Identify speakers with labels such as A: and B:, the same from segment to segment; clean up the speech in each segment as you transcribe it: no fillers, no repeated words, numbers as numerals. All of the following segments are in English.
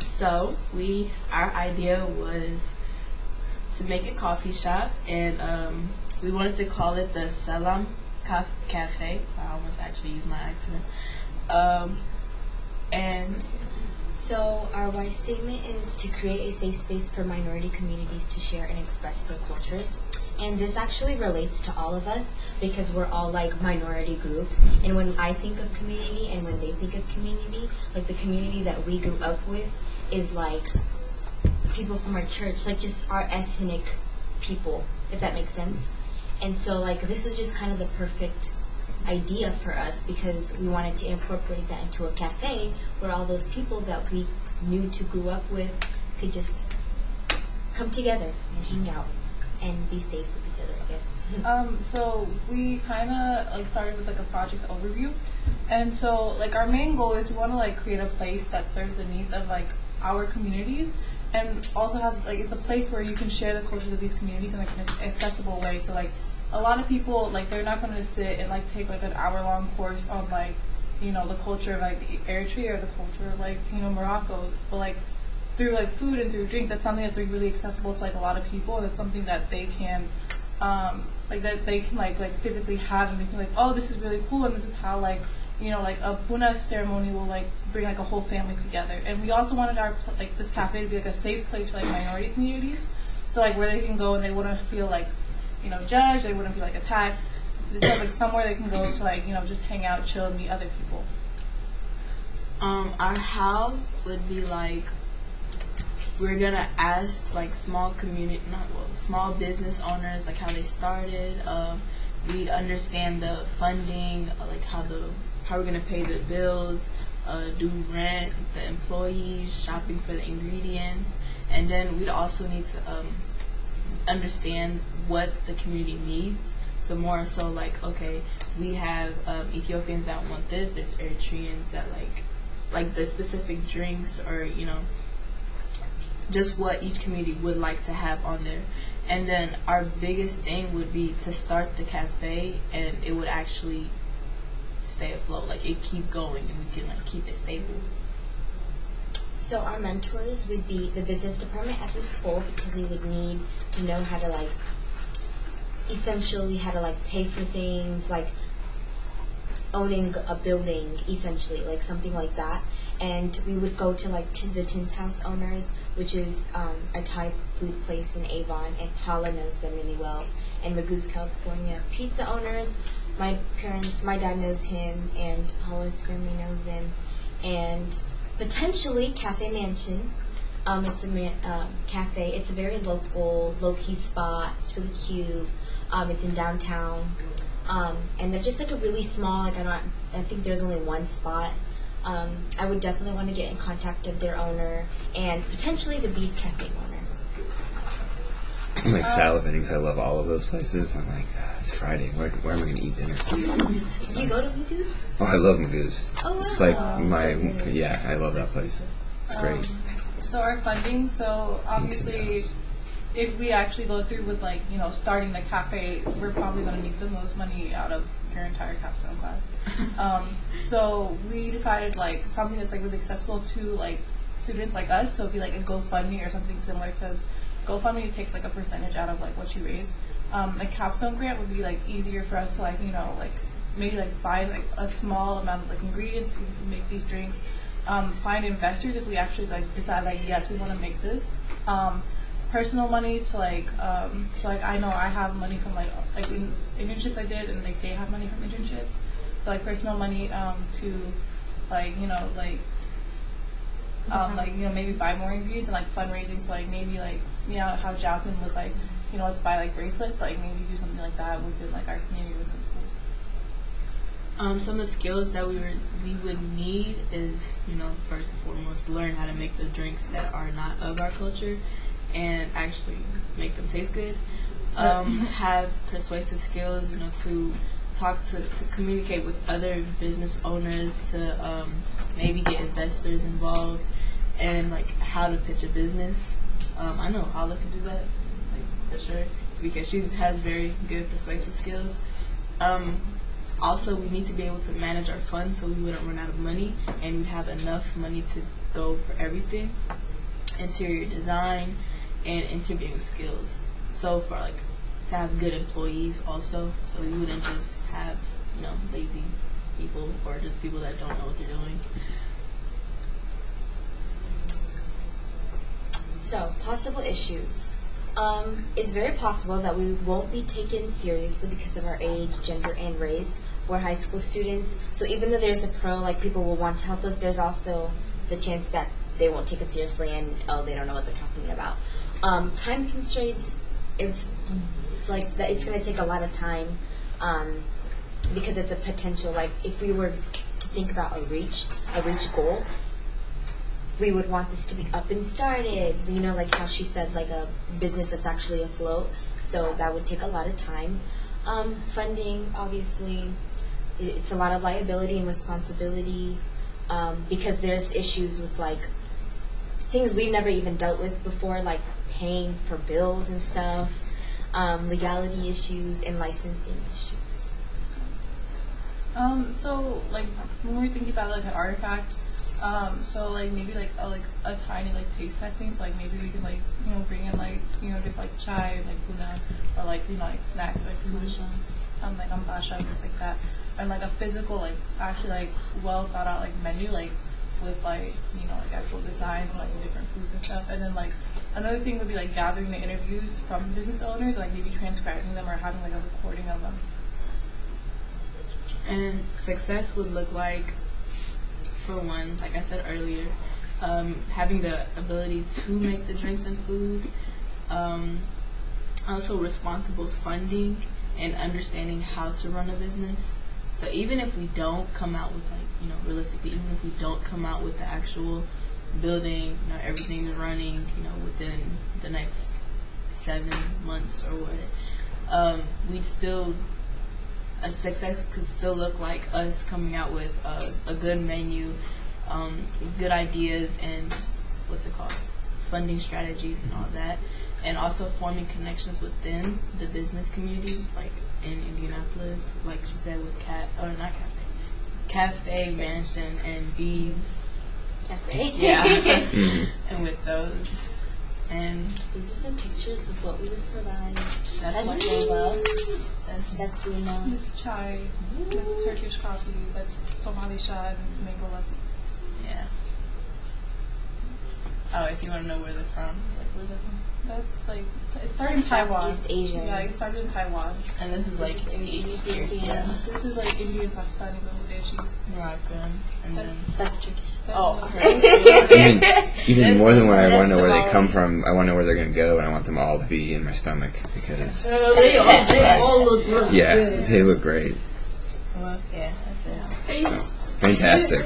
A: So our idea was to make a coffee shop, and we wanted to call it the Salam Cafe. I almost actually used my accent. And
B: So our why statement is to create a safe space for minority communities to share and express their cultures. And this actually relates to all of us because we're all like minority groups. And when I think of community and when they think of community, like the community that we grew up with is like people from our church, like just our ethnic people, if that makes sense. And so like this was just kind of the perfect idea for us because we wanted to incorporate that into a cafe where all those people that we knew to grew up with could just come together and hang out and be safe with each other, I guess.
C: So we kind of like started with like a project overview, and so like our main goal is we want to like create a place that serves the needs of like our communities, and also has like it's a place where you can share the cultures of these communities in like an accessible way. So like a lot of people like they're not going to sit and like take like an hour-long course on like the culture of like Eritrea or the culture of like Morocco, but like through like food and through drink, that's something that's like really accessible to like a lot of people. That's something that they can like physically have, and they can like, oh, this is really cool, and this is how like like a buna ceremony will like bring like a whole family together. And we also wanted our like this cafe to be like a safe place for like minority communities, so like where they can go and they wouldn't feel like judged, they wouldn't feel like attacked. This is like somewhere they can go to like just hang out, chill, and meet other people.
A: Our how would be like we're gonna ask like small business owners like how they started. We'd understand the funding, like how we're gonna pay the bills, do rent, the employees, shopping for the ingredients, and then we'd also need to understand what the community needs. So more so like, okay, we have Ethiopians that want this, there's Eritreans that like the specific drinks, or just what each community would like to have on there. And then our biggest thing would be to start the cafe, and it would actually stay afloat, like it keep going, and we can like keep it stable.
B: So our mentors would be the business department at the school, because we would need to know how to like essentially how to like pay for things, like owning a building, essentially, like something like that. And we would go to like to the Tin's House owners, which is a Thai food place in Avon, and Hala knows them really well. And Magoo's California pizza owners, my dad knows him, and Hala's family knows them. And potentially Cafe Mansion. It's a cafe. It's a very local, low-key spot. It's really cute. It's in downtown. And they're just like a really small, like I think there's only one spot. I would definitely want to get in contact with their owner and potentially the Bees Cafe owner.
D: I'm like salivating because I love all of those places. I'm like, it's Friday. Where am I going to eat dinner?
B: Do you go to Magoo's?
D: Oh, I love Magoo's.
B: Oh, wow.
D: It's like I love that place. It's great.
C: So our funding, so obviously if we actually go through with like, starting the cafe, we're probably going to need the most money out of your entire capstone class. So we decided like something that's like really accessible to like students like us. So it'd be like a GoFundMe or something similar, because GoFundMe takes like a percentage out of like what you raise. A capstone grant would be like easier for us to like, like maybe like buy like a small amount of like ingredients so we can make these drinks. Find investors if we actually like decide like, yes, we want to make this. Personal money to like so like I know I have money from like internships I did, and like they have money from internships, so like personal money to like maybe buy more ingredients, and like fundraising, so like maybe like how Jasmine was like let's buy like bracelets, like maybe do something like that within like our community within schools.
A: Some of the skills that we would need is first and foremost learn how to make the drinks that are not of our culture and actually make them taste good. Have persuasive skills, to talk to communicate with other business owners, to maybe get investors involved, and like how to pitch a business. I know Hala can do that, like for sure, because she has very good persuasive skills. Also, we need to be able to manage our funds so we wouldn't run out of money, and we'd have enough money to go for everything. Interior design and interviewing skills. So for like to have good employees also, so we wouldn't just have, you know, lazy people or just people that don't know what they're doing.
B: So, possible issues. It's very possible that we won't be taken seriously because of our age, gender, and race. We're high school students, so even though there's a pro, like people will want to help us, there's also the chance that they won't take us seriously and, oh, they don't know what they're talking about. Time constraints, it's like that. It's going to take a lot of time because it's a potential. Like if we were to think about a reach goal, we would want this to be up and started. You know, like how she said, like a business that's actually afloat. So that would take a lot of time. Funding, obviously, it's a lot of liability and responsibility because there's issues with like things we've never even dealt with before, like paying for bills and stuff, legality issues, and licensing issues.
C: So like when we're thinking about like an artifact, so like maybe like a tiny like taste testing. So like maybe we could like, you know, bring in like, you know, different like chai, like tuna, or like, you know, like snacks like food, like ambasha, things like that, and like a physical like actually like well thought out like menu like with like, you know, like actual designs and like different foods and stuff. And then like another thing would be like gathering the interviews from business owners, like maybe transcribing them or having like a recording of them.
A: And success would look like, for one, like I said earlier, having the ability to make the drinks and food, also responsible funding and understanding how to run a business. So even if we don't come out with like, you know, realistically, even if we don't come out with the actual building, you know, everything's running, you know, within the next 7 months or what, we'd still, a success could still look like us coming out with a good menu, good ideas, and funding strategies and all that, and also forming connections within the business community, like in Indianapolis, like she said, with Cafe, Mansion, and Bees.
B: Cafe.
A: Yeah. And with those. And
B: these are some pictures of what we would provide.
A: That's
B: Lola. That's Bruno.
C: This is chai. That's Turkish coffee. That's Somali shad and tomato lassi.
A: Yeah. Oh, if you want to know where they're from, it's like, where's that from?
C: That's like, it started in Taiwan.
B: Southeast Asia.
C: Yeah, it started in Taiwan.
A: And this is like
B: Ethiopian.
A: Yeah.
C: This is like Indian, Pakistani, Bangladeshi.
A: Moroccan, and then
B: That's Turkish.
A: oh,
D: even more than where I want to know where they come from, I want to know where they're going to go, and I want them all to be in my stomach because
A: they all look good.
D: yeah, they look great.
A: Well, yeah, that's it.
D: So, fantastic.
C: I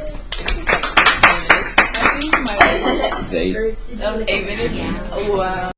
C: think my
D: It's 8.
A: That was 8 minutes. Oh, wow.